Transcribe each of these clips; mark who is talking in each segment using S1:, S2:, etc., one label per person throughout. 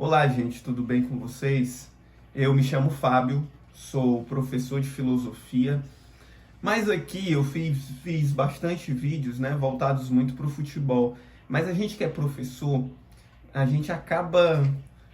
S1: Olá, gente, tudo bem com vocês? Eu me chamo Fábio, sou professor de filosofia, mas aqui eu fiz bastante vídeos, né, voltados muito para o futebol. Mas a gente que é professor, a gente acaba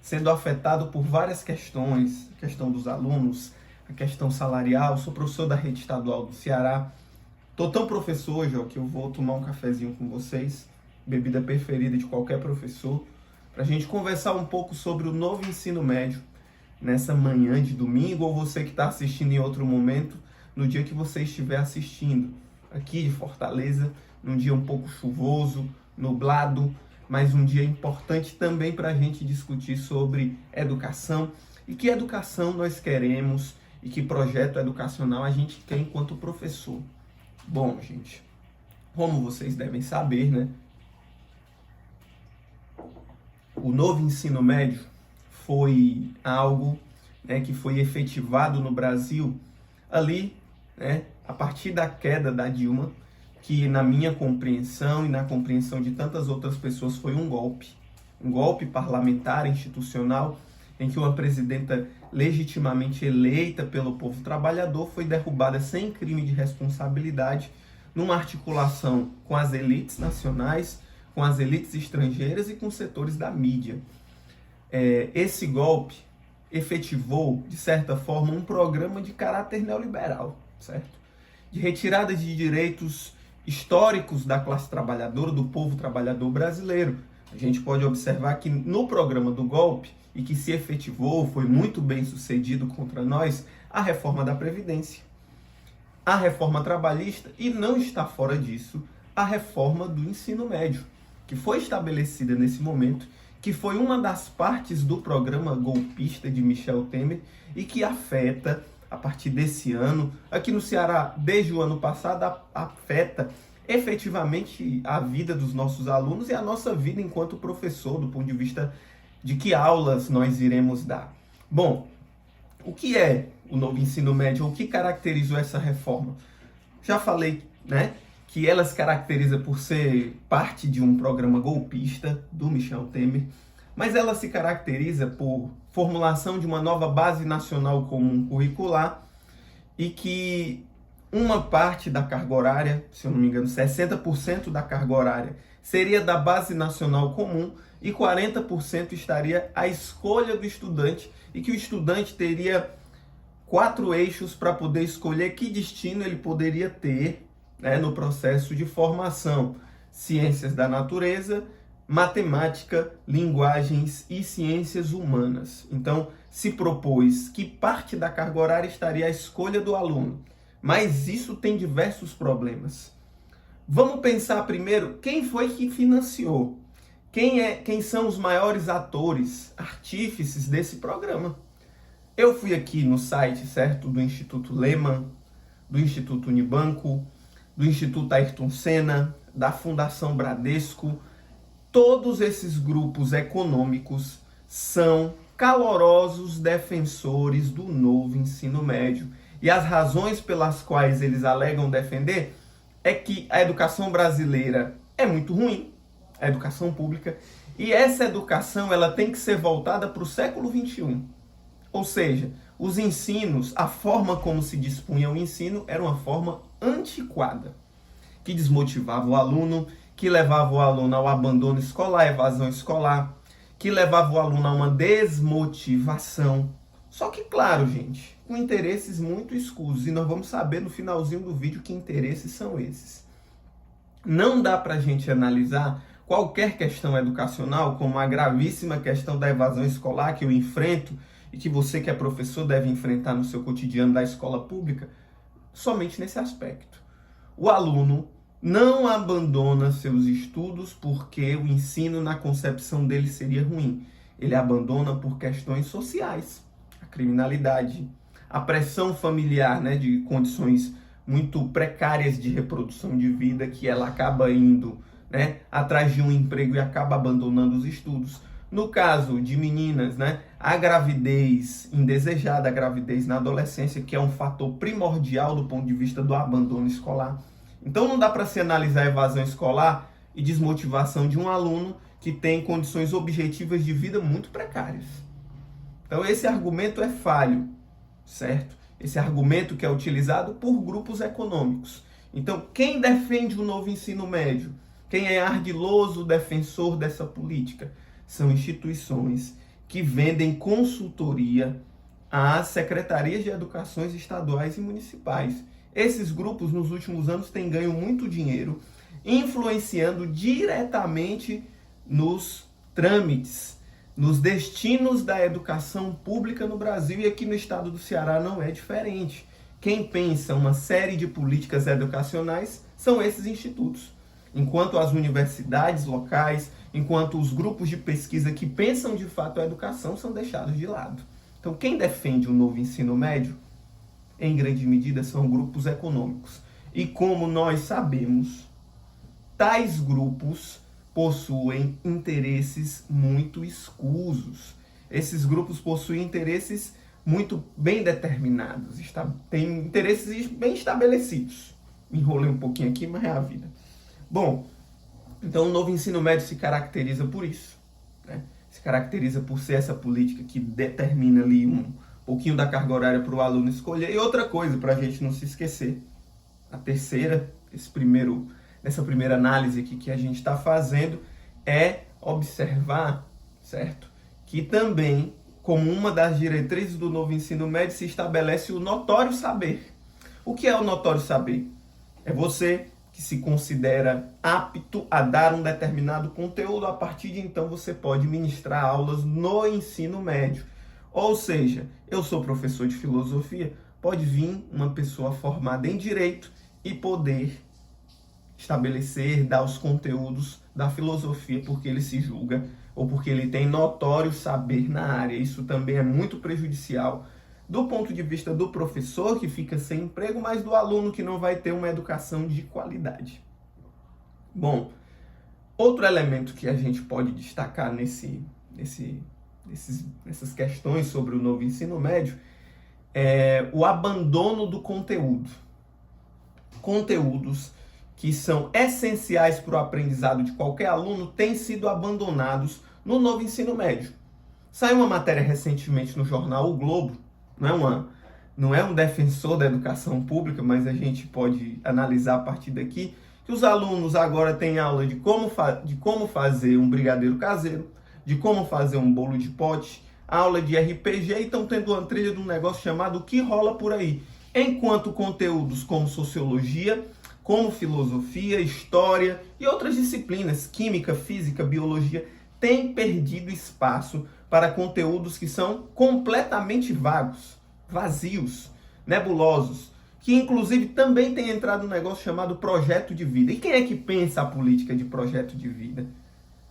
S1: sendo afetado por várias questões, a questão dos alunos, a questão salarial. Sou professor da rede estadual do Ceará. Tô tão professor hoje, ó, que eu vou tomar um cafezinho com vocês, bebida preferida de qualquer professor, para a gente conversar um pouco sobre o novo ensino médio nessa manhã de domingo, ou você que está assistindo em outro momento, no dia que você estiver assistindo, aqui de Fortaleza, num dia um pouco chuvoso, nublado, mas um dia importante também para a gente discutir sobre educação e que educação nós queremos e que projeto educacional a gente quer enquanto professor. Bom, gente, como vocês devem saber, né? O novo ensino médio foi algo, né, que foi efetivado no Brasil ali, né, a partir da queda da Dilma, que na minha compreensão e na compreensão de tantas outras pessoas foi um golpe parlamentar, institucional, em que uma presidenta legitimamente eleita pelo povo trabalhador foi derrubada sem crime de responsabilidade, numa articulação com as elites nacionais, com as elites estrangeiras e com setores da mídia. Esse golpe efetivou, de certa forma, um programa de caráter neoliberal, certo? De retirada de direitos históricos da classe trabalhadora, do povo trabalhador brasileiro. A gente pode observar que no programa do golpe, e que se efetivou, foi muito bem sucedido contra nós, a reforma da Previdência, a reforma trabalhista, e não está fora disso, a reforma do ensino médio, que foi estabelecida nesse momento, que foi uma das partes do programa golpista de Michel Temer e que afeta, a partir desse ano, aqui no Ceará, desde o ano passado, afeta efetivamente a vida dos nossos alunos e a nossa vida enquanto professor, do ponto de vista de que aulas nós iremos dar. Bom, o que é o novo ensino médio? O que caracterizou essa reforma? Já falei, né, que ela se caracteriza por ser parte de um programa golpista do Michel Temer, mas ela se caracteriza por formulação de uma nova base nacional comum curricular e que uma parte da carga horária, se eu não me engano, 60% da carga horária seria da base nacional comum e 40% estaria à escolha do estudante, e que o estudante teria 4 eixos para poder escolher que destino ele poderia ter, né, no processo de formação: ciências da natureza, matemática, linguagens e ciências humanas. Então, se propôs que parte da carga horária estaria à escolha do aluno, mas isso tem diversos problemas. Vamos pensar primeiro quem foi que financiou, quem são os maiores atores, artífices desse programa. Eu fui aqui no site, certo, do Instituto Lehman, do Instituto Unibanco, do Instituto Ayrton Senna, da Fundação Bradesco. Todos esses grupos econômicos são calorosos defensores do novo ensino médio. E as razões pelas quais eles alegam defender é que a educação brasileira é muito ruim, a educação pública, e essa educação ela tem que ser voltada para o século XXI. Ou seja, os ensinos, a forma como se dispunha o ensino era uma forma antiquada, que desmotivava o aluno, que levava o aluno ao abandono escolar, evasão escolar, que levava o aluno a uma desmotivação. Só que, claro, gente, com interesses muito escusos, e nós vamos saber no finalzinho do vídeo que interesses são esses. Não dá para a gente analisar qualquer questão educacional, como a gravíssima questão da evasão escolar que eu enfrento e que você que é professor deve enfrentar no seu cotidiano da escola pública, somente nesse aspecto. O aluno não abandona seus estudos porque o ensino na concepção dele seria ruim. Ele abandona por questões sociais, a criminalidade, a pressão familiar, né, de condições muito precárias de reprodução de vida, que ela acaba indo, né, atrás de um emprego e acaba abandonando os estudos. No caso de meninas, né, a gravidez indesejada, a gravidez na adolescência, que é um fator primordial do ponto de vista do abandono escolar. Então não dá para se analisar a evasão escolar e desmotivação de um aluno que têm condições objetivas de vida muito precárias. Então esse argumento é falho, certo? Esse argumento que é utilizado por grupos econômicos. Então quem defende o novo ensino médio? Quem é ardiloso defensor dessa política? São instituições que vendem consultoria às secretarias de educações estaduais e municipais. Esses grupos, nos últimos anos, têm ganho muito dinheiro, influenciando diretamente nos trâmites, nos destinos da educação pública no Brasil, e aqui no estado do Ceará não é diferente. Quem pensa uma série de políticas educacionais são esses institutos. Enquanto as universidades locais, enquanto os grupos de pesquisa que pensam de fato a educação são deixados de lado. Então, quem defende o novo ensino médio, em grande medida, são grupos econômicos. E como nós sabemos, tais grupos possuem interesses muito escusos. Esses grupos possuem interesses muito bem determinados, têm interesses bem estabelecidos. Me enrolei um pouquinho aqui, mas é a vida. Bom, então o novo ensino médio se caracteriza por isso, né? Se caracteriza por ser essa política que determina ali um pouquinho da carga horária para o aluno escolher. E outra coisa, para a gente não se esquecer, a terceira, essa primeira análise aqui que a gente está fazendo é observar, certo? Que também, como uma das diretrizes do novo ensino médio, se estabelece o notório saber. O que é o notório saber? É você que se considera apto a dar um determinado conteúdo, a partir de então você pode ministrar aulas no ensino médio. Ou seja, eu sou professor de filosofia, pode vir uma pessoa formada em direito e poder estabelecer, dar os conteúdos da filosofia porque ele se julga ou porque ele tem notório saber na área. Isso também é muito prejudicial do ponto de vista do professor, que fica sem emprego, mas do aluno, que não vai ter uma educação de qualidade. Bom, outro elemento que a gente pode destacar nessas questões sobre o novo ensino médio é o abandono do conteúdo. Conteúdos que são essenciais para o aprendizado de qualquer aluno têm sido abandonados no novo ensino médio. Saiu uma matéria recentemente no jornal O Globo, não é um defensor da educação pública, mas a gente pode analisar a partir daqui, que os alunos agora têm aula de como fazer um brigadeiro caseiro, de como fazer um bolo de pote, aula de RPG, e estão tendo uma trilha de um negócio chamado O Que Rola Por Aí. Enquanto conteúdos como sociologia, como filosofia, história e outras disciplinas, química, física, biologia, têm perdido espaço para conteúdos que são completamente vagos, vazios, nebulosos, que inclusive também tem entrado um negócio chamado projeto de vida. E quem é que pensa a política de projeto de vida?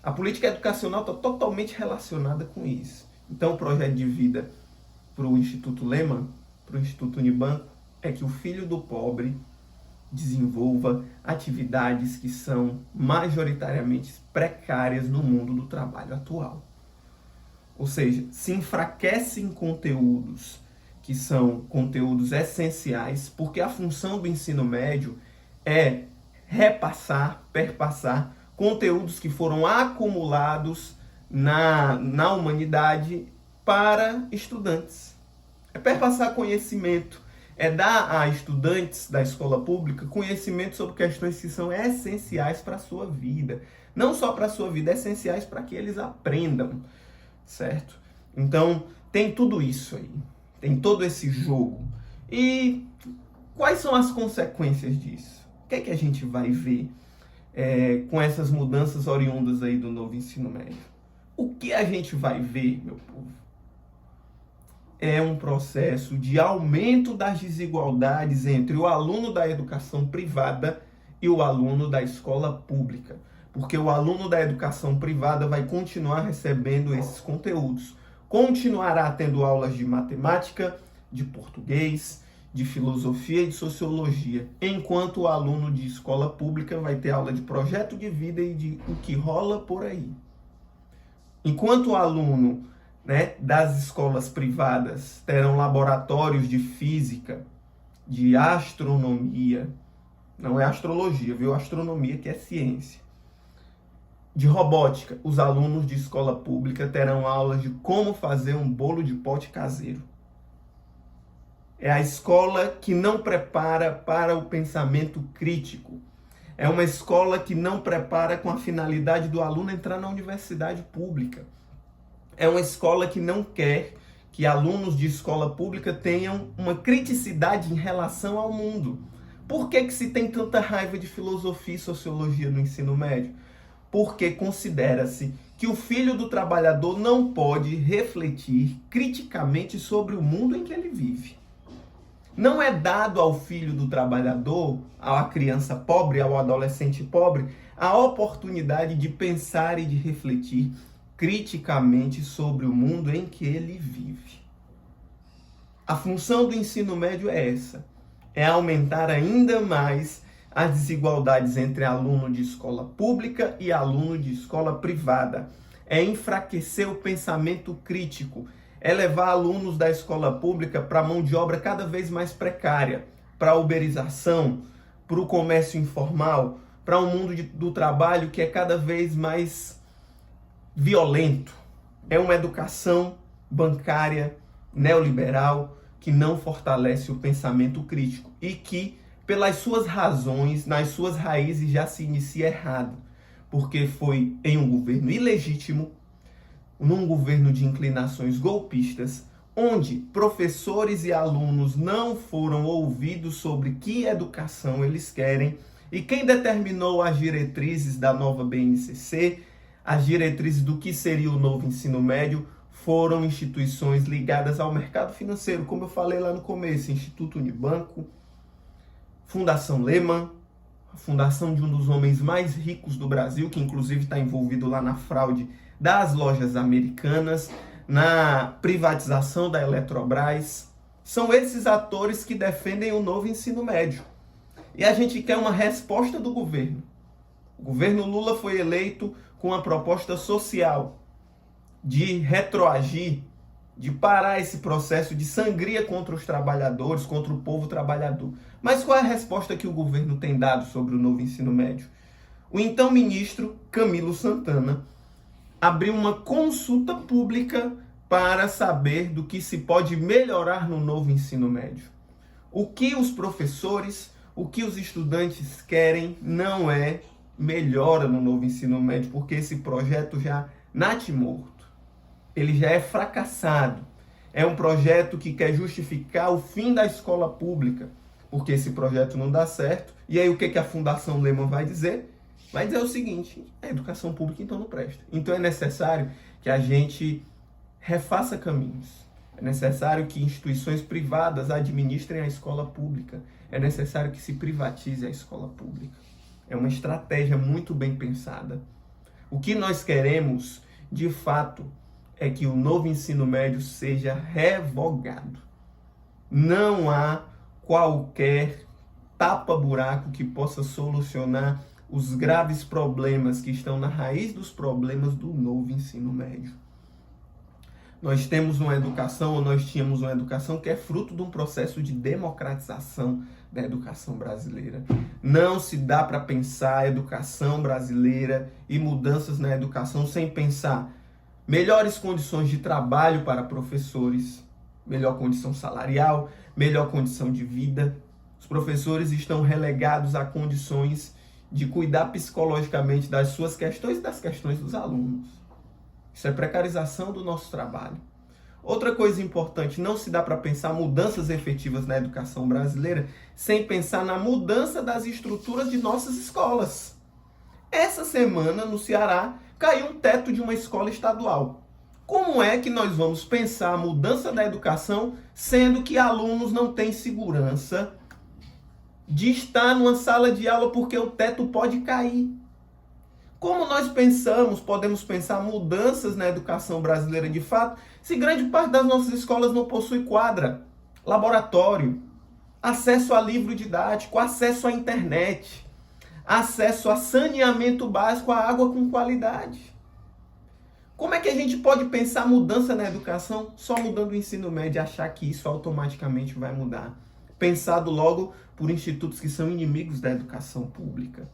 S1: A política educacional está totalmente relacionada com isso. Então, o projeto de vida para o Instituto Lehman, para o Instituto Unibanco, é que o filho do pobre desenvolva atividades que são majoritariamente precárias no mundo do trabalho atual. Ou seja, se enfraquecem conteúdos que são conteúdos essenciais, porque a função do ensino médio é perpassar conteúdos que foram acumulados na humanidade para estudantes. É perpassar conhecimento, é dar a estudantes da escola pública conhecimento sobre questões que são essenciais para a sua vida. Não só para a sua vida, essenciais para que eles aprendam, certo? Então, tem tudo isso aí. Tem todo esse jogo. E quais são as consequências disso? O que é que a gente vai ver com essas mudanças oriundas aí do novo ensino médio? O que a gente vai ver, meu povo, é um processo de aumento das desigualdades entre o aluno da educação privada e o aluno da escola pública. Porque o aluno da educação privada vai continuar recebendo esses conteúdos. Continuará tendo aulas de matemática, de português, de filosofia e de sociologia, enquanto o aluno de escola pública vai ter aula de projeto de vida e de o que rola por aí. Enquanto o aluno, das escolas privadas terão laboratórios de física, de astronomia, não é astrologia, viu? Astronomia, que é ciência, de robótica, os alunos de escola pública terão aulas de como fazer um bolo de pote caseiro. É a escola que não prepara para o pensamento crítico. É uma escola que não prepara com a finalidade do aluno entrar na universidade pública. É uma escola que não quer que alunos de escola pública tenham uma criticidade em relação ao mundo. Por que se tem tanta raiva de filosofia e sociologia no ensino médio? Porque considera-se que o filho do trabalhador não pode refletir criticamente sobre o mundo em que ele vive. Não é dado ao filho do trabalhador, à criança pobre, ao adolescente pobre, a oportunidade de pensar e de refletir criticamente sobre o mundo em que ele vive. A função do ensino médio é essa, é aumentar ainda mais as desigualdades entre aluno de escola pública e aluno de escola privada, é enfraquecer o pensamento crítico, é levar alunos da escola pública para a mão de obra cada vez mais precária, para a uberização, para o comércio informal, para um mundo do trabalho que é cada vez mais violento. É uma educação bancária, neoliberal, que não fortalece o pensamento crítico e que, pelas suas razões, nas suas raízes, já se inicia errado. Porque foi em um governo ilegítimo, num governo de inclinações golpistas, onde professores e alunos não foram ouvidos sobre que educação eles querem, e quem determinou as diretrizes da nova BNCC, as diretrizes do que seria o novo ensino médio, foram instituições ligadas ao mercado financeiro, como eu falei lá no começo, Instituto Unibanco, Fundação Lehman, a fundação de um dos homens mais ricos do Brasil, que inclusive está envolvido lá na fraude das lojas americanas, na privatização da Eletrobras. São esses atores que defendem o novo ensino médio. E a gente quer uma resposta do governo. O governo Lula foi eleito com uma proposta social de retroagir, de parar esse processo de sangria contra os trabalhadores, contra o povo trabalhador. Mas qual é a resposta que o governo tem dado sobre o novo ensino médio? O então ministro Camilo Santana abriu uma consulta pública para saber do que se pode melhorar no novo ensino médio. O que os professores, o que os estudantes querem não é melhora no novo ensino médio, porque esse projeto já nasce morto. Ele já é fracassado. É um projeto que quer justificar o fim da escola pública, porque esse projeto não dá certo. E aí o que a Fundação Lehman vai dizer? Vai dizer o seguinte: a educação pública então não presta. Então é necessário que a gente refaça caminhos. É necessário que instituições privadas administrem a escola pública. É necessário que se privatize a escola pública. É uma estratégia muito bem pensada. O que nós queremos, de fato, é que o novo ensino médio seja revogado. Não há qualquer tapa-buraco que possa solucionar os graves problemas que estão na raiz dos problemas do novo ensino médio. Nós temos uma educação, ou nós tínhamos uma educação que é fruto de um processo de democratização da educação brasileira. Não se dá para pensar a educação brasileira e mudanças na educação sem pensar melhores condições de trabalho para professores, melhor condição salarial, melhor condição de vida. Os professores estão relegados a condições de cuidar psicologicamente das suas questões e das questões dos alunos. Isso é precarização do nosso trabalho. Outra coisa importante, não se dá para pensar mudanças efetivas na educação brasileira sem pensar na mudança das estruturas de nossas escolas. Essa semana, no Ceará, caiu um teto de uma escola estadual. Como é que nós vamos pensar a mudança da educação, sendo que alunos não têm segurança de estar numa sala de aula porque o teto pode cair? Como nós podemos pensar mudanças na educação brasileira de fato, se grande parte das nossas escolas não possui quadra, laboratório, acesso a livro didático, acesso à internet, acesso a saneamento básico, a água com qualidade? Como é que a gente pode pensar mudança na educação só mudando o ensino médio e achar que isso automaticamente vai mudar? Pensado logo por institutos que são inimigos da educação pública.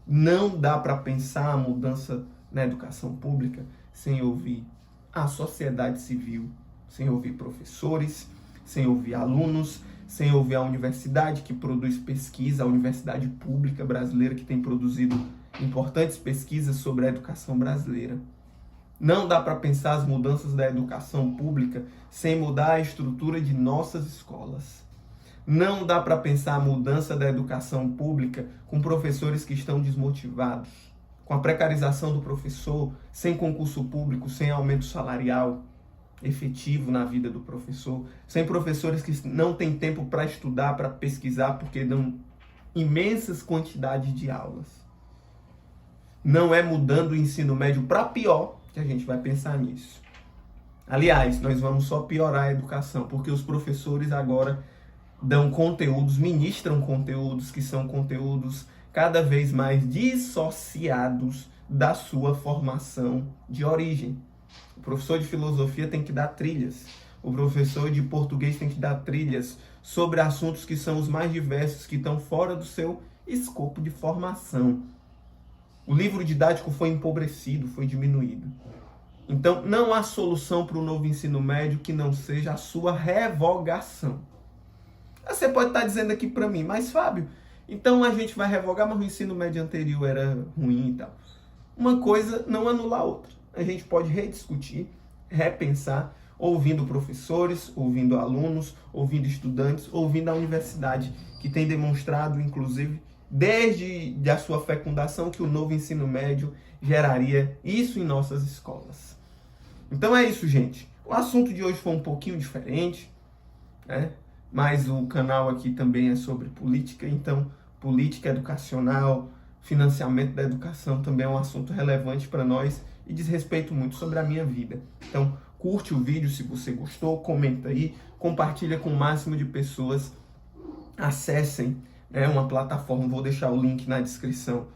S1: Não dá para pensar a mudança na educação pública sem ouvir a sociedade civil, sem ouvir professores, sem ouvir alunos, sem ouvir a universidade que produz pesquisa, a universidade pública brasileira que tem produzido importantes pesquisas sobre a educação brasileira. Não dá para pensar as mudanças da educação pública sem mudar a estrutura de nossas escolas. Não dá para pensar a mudança da educação pública com professores que estão desmotivados, com a precarização do professor, sem concurso público, sem aumento salarial efetivo na vida do professor, sem professores que não têm tempo para estudar, para pesquisar, porque dão imensas quantidades de aulas. Não é mudando o ensino médio para pior que a gente vai pensar nisso. Aliás, nós vamos só piorar a educação, porque os professores agora dão conteúdos, ministram conteúdos que são conteúdos cada vez mais dissociados da sua formação de origem. O professor de filosofia tem que dar trilhas, o professor de português tem que dar trilhas sobre assuntos que são os mais diversos, que estão fora do seu escopo de formação. O livro didático foi empobrecido, foi diminuído. Então, não há solução para o novo ensino médio que não seja a sua revogação. Você pode estar dizendo aqui para mim, mas Fábio, então a gente vai revogar, mas o ensino médio anterior era ruim e tal. Uma coisa não anula a outra. A gente pode rediscutir, repensar, ouvindo professores, ouvindo alunos, ouvindo estudantes, ouvindo a universidade, que tem demonstrado, inclusive, desde a sua fecundação, que o novo ensino médio geraria isso em nossas escolas. Então é isso, gente. O assunto de hoje foi um pouquinho diferente, né? Mas o canal aqui também é sobre política, então política educacional, financiamento da educação também é um assunto relevante para nós e diz respeito muito sobre a minha vida. Então curte o vídeo se você gostou, comenta aí, compartilha com o máximo de pessoas, acessem uma plataforma, vou deixar o link na descrição,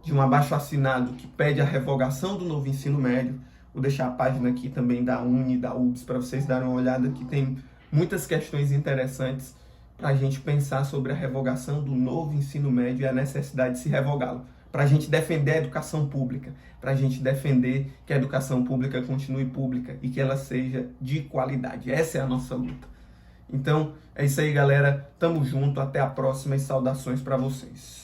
S1: de um abaixo-assinado que pede a revogação do novo ensino médio. Vou deixar a página aqui também da UNE, da UBS, para vocês darem uma olhada, que tem muitas questões interessantes para a gente pensar sobre a revogação do novo ensino médio e a necessidade de se revogá-lo. Para a gente defender a educação pública, para a gente defender que a educação pública continue pública e que ela seja de qualidade. Essa é a nossa luta. Então, é isso aí, galera. Tamo junto. Até a próxima e saudações para vocês.